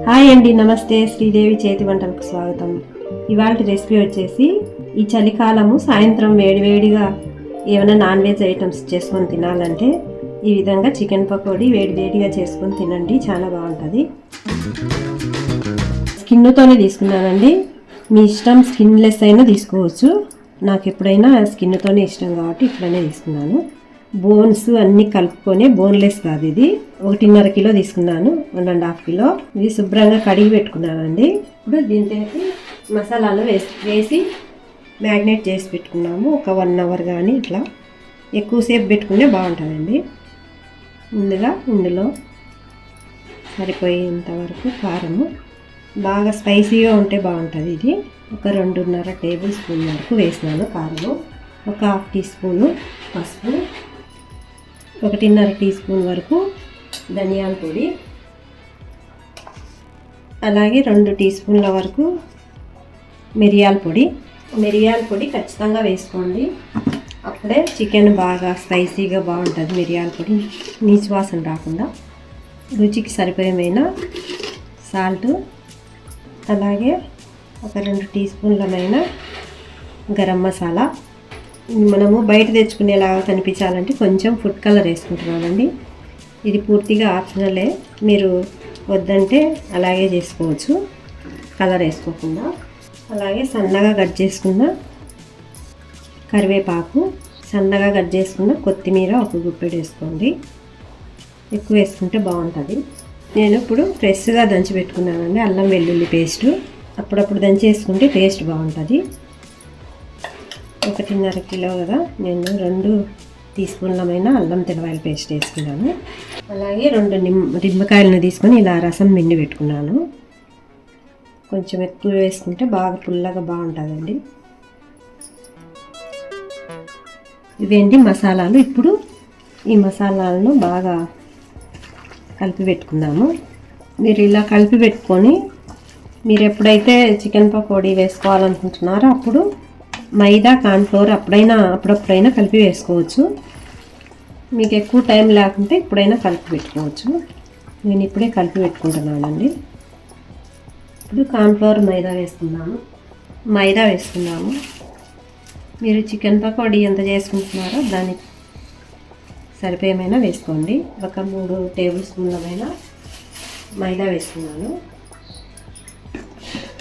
Hi అండి, నమస్తే. శ్రీదేవి చేతి వంటలకు స్వాగతం. ఇవాళ రెసిపీ వచ్చేసి ఈ చలికాలము సాయంత్రం వేడివేడిగా ఏమైనా నాన్ వెజ్ ఐటమ్స్ చేసుకొని తినాలంటే ఈ విధంగా చికెన్ పకోడీ వేడివేడిగా చేసుకొని తినండి, చాలా బాగుంటుంది. స్కిన్తోనే తీసుకున్నానండి, మీ ఇష్టం స్కిన్లెస్ అయినా తీసుకోవచ్చు. నాకు ఎప్పుడైనా స్కిన్తోనే ఇష్టం కాబట్టి ఇట్లనే తీసుకున్నాను. బోన్స్ అన్నీ కలుపుకొని, బోన్లెస్ కాదు ఇది. 1.5 కిలో తీసుకున్నాను, 1.5 కిలో. ఇది శుభ్రంగా కడిగి పెట్టుకున్నానండి. ఇప్పుడు దీంట్లోకి మసాలాలు వేసి మ్యాగ్నేట్ చేసి పెట్టుకున్నాము. ఒక 1 అవర్ కానీ ఇట్లా ఎక్కువసేపు పెట్టుకుంటే బాగుంటుందండి. ముందుగా ఇందులో సరిపోయేంత వరకు కారము, బాగా స్పైసీగా ఉంటే బాగుంటుంది. ఇది ఒక 2.5 టేబుల్ స్పూన్ వరకు వేసినాను కారము. ఒక 1/2 టీ స్పూను పసుపు, 1.5 టీ స్పూన్ వరకు ధనియాల పొడి, అలాగే 2 టీ స్పూన్ల వరకు మిరియాల పొడి. మిరియాల పొడి ఖచ్చితంగా వేసుకోండి, అప్పుడే చికెన్ బాగా స్పైసీగా బాగుంటుంది. మిరియాల పొడి నీచు వాసన రాకుండా. రుచికి సరిపోయేమైన సాల్ట్, అలాగే ఒక 2 టీ స్పూన్లమైన గరం మసాలా. మనము బయట తెచ్చుకునేలాగా కనిపించాలంటే కొంచెం ఫుడ్ కలర్ వేసుకుంటున్నానండి. ఇది పూర్తిగా ఆప్షనలే, మీరు వద్దంటే అలాగే చేసుకోవచ్చు కలర్ వేసుకోకుండా. అలాగే సన్నగా కట్ చేసుకున్న కరివేపాకు, సన్నగా కట్ చేసుకున్న కొత్తిమీర ఒక గుప్పెడు వేసుకోండి. ఎక్కువ వేసుకుంటే బాగుంటుంది. నేను ఇప్పుడు ఫ్రెష్గా దంచి పెట్టుకున్నానండి అల్లం వెల్లుల్లి పేస్టు. అప్పుడప్పుడు దంచి వేసుకుంటే టేస్ట్ బాగుంటుంది. 1.5 కిలో కదా, నేను 2 టీ స్పూన్లమైన అల్లం తెల్లవాయల పేస్ట్ వేసుకున్నాను. అలాగే 2 నిమ్మకాయలను తీసుకొని ఇలా రసం పిండి పెట్టుకున్నాను. కొంచెం ఎక్కువ వేసుకుంటే బాగా పుల్లగా బాగుంటుందండి. ఇవేంటి మసాలాలు. ఇప్పుడు ఈ మసాలాలను బాగా కలిపి పెట్టుకుందాము. మీరు ఇలా కలిపి పెట్టుకొని మీరు ఎప్పుడైతే చికెన్ పకోడీ వేసుకోవాలనుకుంటున్నారో అప్పుడు మైదా, కార్న్ఫ్లోర్ అప్పుడప్పుడైనా కలిపి వేసుకోవచ్చు. మీకు ఎక్కువ టైం లేకుంటే ఇప్పుడైనా కలిపి పెట్టుకోవచ్చు. నేను ఇప్పుడే కలిపి పెట్టుకుంటున్నానండి. ఇప్పుడు కార్న్ఫ్లోర్ మైదా వేసుకున్నాము. మీరు చికెన్ పకోడీ ఎంత చేసుకుంటున్నారో దానికి సరిపోయేమైనా వేసుకోండి. ఒక 3 టేబుల్ స్పూన్లమైన మైదా వేసుకున్నాను.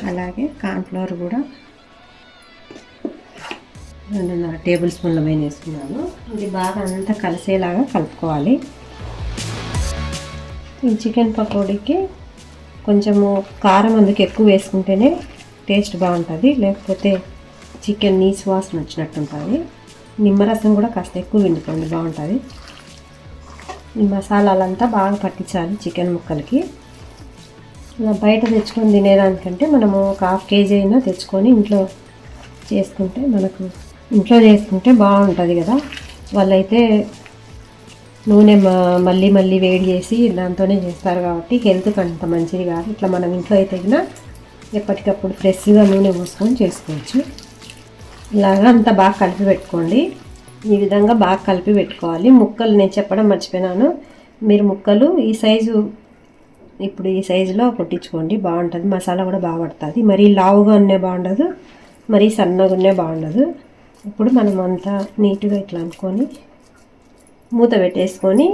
అలాగే కార్న్ఫ్లోర్ కూడా 2.5 టేబుల్ స్పూన్ల పైన వేసుకున్నాను. ఇది బాగా అంతా కలిసేలాగా కలుపుకోవాలి. ఈ చికెన్ పకోడీకి కొంచెము కారం అందుకు ఎక్కువ వేసుకుంటేనే టేస్ట్ బాగుంటుంది, లేకపోతే చికెన్ నీసు వాసన వచ్చినట్టు ఉంటుంది. నిమ్మరసం కూడా కాస్త ఎక్కువ పిండుకోండి, బాగుంటుంది. ఈ మసాలాలంతా బాగా పట్టించాలి చికెన్ ముక్కలకి. ఇలా బయట తెచ్చుకొని తినేదానికంటే మనము ఒక 1/2 కేజీ అయినా తెచ్చుకొని ఇంట్లో చేసుకుంటే బాగుంటుంది కదా. వాళ్ళైతే నూనె మళ్ళీ వేడి చేసి దాంతోనే చేస్తారు కాబట్టి హెల్త్కి అంత మంచిది కాదు. ఇట్లా మనం ఇంట్లో అయితే ఎప్పటికప్పుడు ఫ్రెష్గా నూనె పోసుకొని చేసుకోవచ్చు. ఇలాగా అంతా బాగా కలిపి పెట్టుకోండి. ఈ విధంగా బాగా కలిపి పెట్టుకోవాలి. ముక్కలు నేను చెప్పడం మర్చిపోయినాను, మీరు ముక్కలు ఈ సైజులో కొట్టించుకోండి, బాగుంటుంది. మసాలా కూడా బాగా పడుతుంది. మరీ లావుగా ఉండే బాగుండదు, మరీ సన్నగా ఉండే బాగుండదు. ఇప్పుడు మనం అంతా నీట్గా ఇట్లా అనుకొని మూత పెట్టేసుకొని,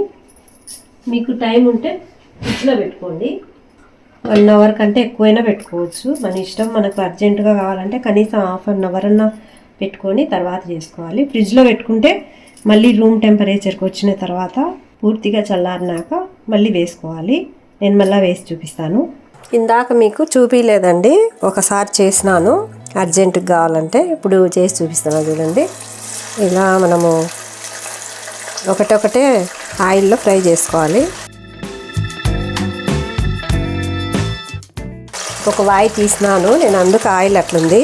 మీకు టైం ఉంటే ఫ్రిడ్జ్లో పెట్టుకోండి. 1 అవర్ కంటే ఎక్కువైనా పెట్టుకోవచ్చు, మన ఇష్టం. మనకు అర్జెంటుగా కావాలంటే కనీసం 1/2 అవర్ అన్నా పెట్టుకొని తర్వాత చేసుకోవాలి. ఫ్రిడ్జ్లో పెట్టుకుంటే మళ్ళీ రూమ్ టెంపరేచర్కి వచ్చిన తర్వాత పూర్తిగా చల్లారినాక మళ్ళీ వేసుకోవాలి. నేను మళ్ళీ వేసి చూపిస్తాను. ఇందాక మీకు చూపించలేదండి, ఒకసారి చేసినాను అర్జెంటుగా కావాలంటే. ఇప్పుడు చేసి చూపిస్తాను చూడండి. ఇలా మనము ఒకటే ఆయిల్లో ఫ్రై చేసుకోవాలి. ఒక వాయి తీసినాను నేను, అందుకు ఆయిల్ అట్లుంది.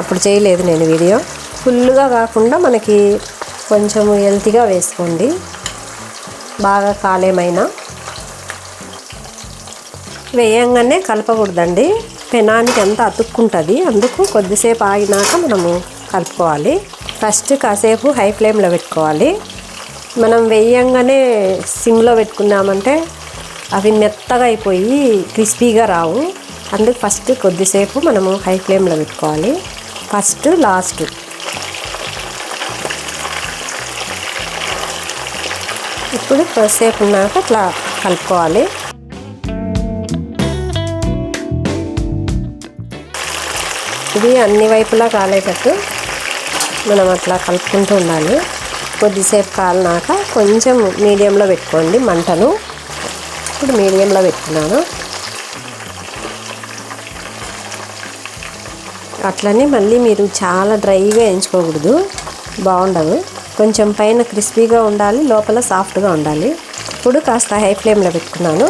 అప్పుడు చేయలేదు నేను వీడియో. ఫుల్గా కాకుండా మనకి కొంచెం హెల్తీగా వేసుకోండి, బాగా కాలేమైనా. వేయంగానే కలపకూడదండి, పెనానికి అంతా అతుక్కుంటుంది. అందుకు కొద్దిసేపు ఆగినాక మనము కలుపుకోవాలి. ఫస్ట్ కాసేపు హై ఫ్లేమ్లో పెట్టుకోవాలి. మనం వేయంగానే సిమ్లో పెట్టుకున్నామంటే అవి మెత్తగా అయిపోయి క్రిస్పీగా రావు. అందుకు ఫస్ట్ కొద్దిసేపు మనము హై ఫ్లేమ్లో పెట్టుకోవాలి. ఫస్ట్ లాస్ట్ ఇప్పుడు కొద్దిసేపు ఉన్నాక అట్లా కలుపుకోవాలి. ఇది అన్ని వైపులా కాలేటట్టు మనం అట్లా కలుపుకుంటూ ఉండాలి. కొద్దిసేపు కాలినాక కొంచెం మీడియంలో పెట్టుకోండి మంటను. ఇప్పుడు మీడియంలో పెట్టుకున్నాను. అట్లనే మళ్ళీ మీరు చాలా డ్రైగా వేయించుకోకూడదు, బాగుండదు. కొంచెం పైన క్రిస్పీగా ఉండాలి, లోపల సాఫ్ట్గా ఉండాలి. ఇప్పుడు కాస్త హై ఫ్లేమ్లో పెట్టుకున్నాను.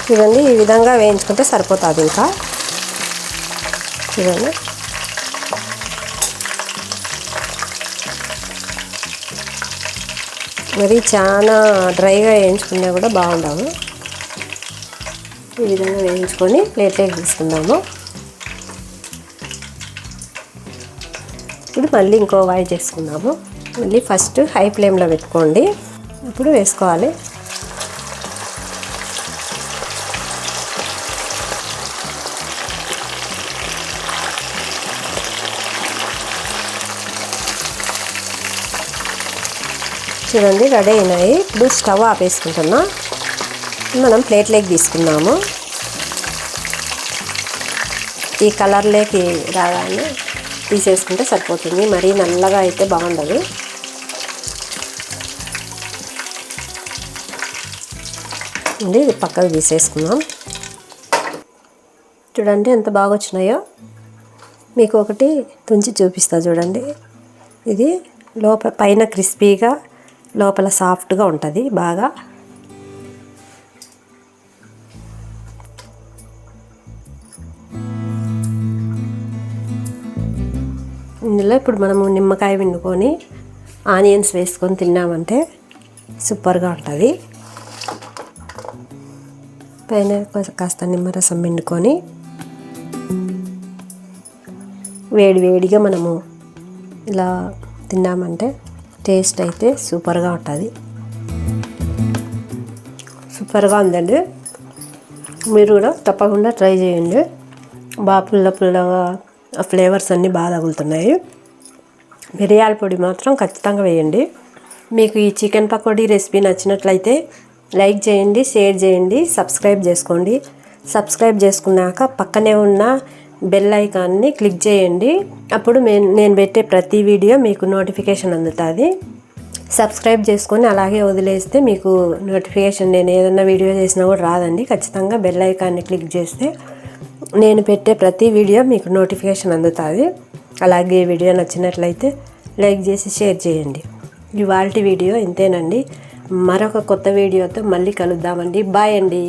చూడండి, ఈ విధంగా వేయించుకుంటే సరిపోతుంది. ఇంకా చూడండి, మరి చాలా డ్రైగా వేయించుకున్నా కూడా బాగుండవు. ఈ విధంగా వేయించుకొని ప్లేట్లోకి తీసుకుందాము. ఇప్పుడు మళ్ళీ ఇంకో వాయి చేసుకుందాము. మళ్ళీ ఫస్ట్ హై ఫ్లేమ్లో పెట్టుకోండి. ఇప్పుడు వేసుకోవాలి. చూడండి, రెడీ అయినాయి. ఇప్పుడు స్టవ్ ఆపేసుకుంటున్నా. మనం ప్లేట్లోకి తీసుకుందాము. ఈ కలర్లోకి రాగానే తీసేసుకుంటే సరిపోతుంది. మరీ నల్లగా అయితే బాగుండదు. ఇది పక్కకు తీసేసుకుందాం. చూడండి ఎంత బాగా వచ్చినాయో. మీకు ఒకటి తుంచి చూపిస్తా చూడండి. ఇది పైన క్రిస్పీగా, లోపల సాఫ్ట్గా ఉంటుంది బాగా. ఇందులో ఇప్పుడు మనము నిమ్మకాయ పిండుకొని ఆనియన్స్ వేసుకొని తిన్నామంటే సూపర్గా ఉంటుంది. పైన కాస్త నిమ్మరసం పిండుకొని వేడిగా మనము ఇలా తిన్నామంటే టేస్ట్ అయితే సూపర్గా ఉంటుంది. సూపర్గా ఉందండి. మీరు కూడా తప్పకుండా ట్రై చేయండి. బాగా పుల్లగా ఫ్లేవర్స్ అన్నీ బాగా తగులుతున్నాయి. మిరియాల పొడి మాత్రం ఖచ్చితంగా వేయండి. మీకు ఈ చికెన్ పకోడీ రెసిపీ నచ్చినట్లయితే లైక్ చేయండి, షేర్ చేయండి, సబ్స్క్రైబ్ చేసుకోండి. సబ్స్క్రైబ్ చేసుకున్నాక పక్కనే ఉన్న బెల్ ఐకాన్ని క్లిక్ చేయండి. అప్పుడు నేను పెట్టే ప్రతి వీడియో మీకు నోటిఫికేషన్ అందుతుంది. సబ్స్క్రైబ్ చేసుకొని అలాగే వదిలేస్తే మీకు నోటిఫికేషన్, నేను ఏదైనా వీడియో చేసినా కూడా రాదండి. ఖచ్చితంగా బెల్ ఐకాన్ని క్లిక్ చేస్తే నేను పెట్టే ప్రతి వీడియో మీకు నోటిఫికేషన్ అందుతుంది. అలాగే వీడియో నచ్చినట్లయితే లైక్ చేసి షేర్ చేయండి. ఇవాల్టి వీడియో ఇంతేనండి. మరొక కొత్త వీడియోతో మళ్ళీ కలుద్దామండి. బాయ్ అండి.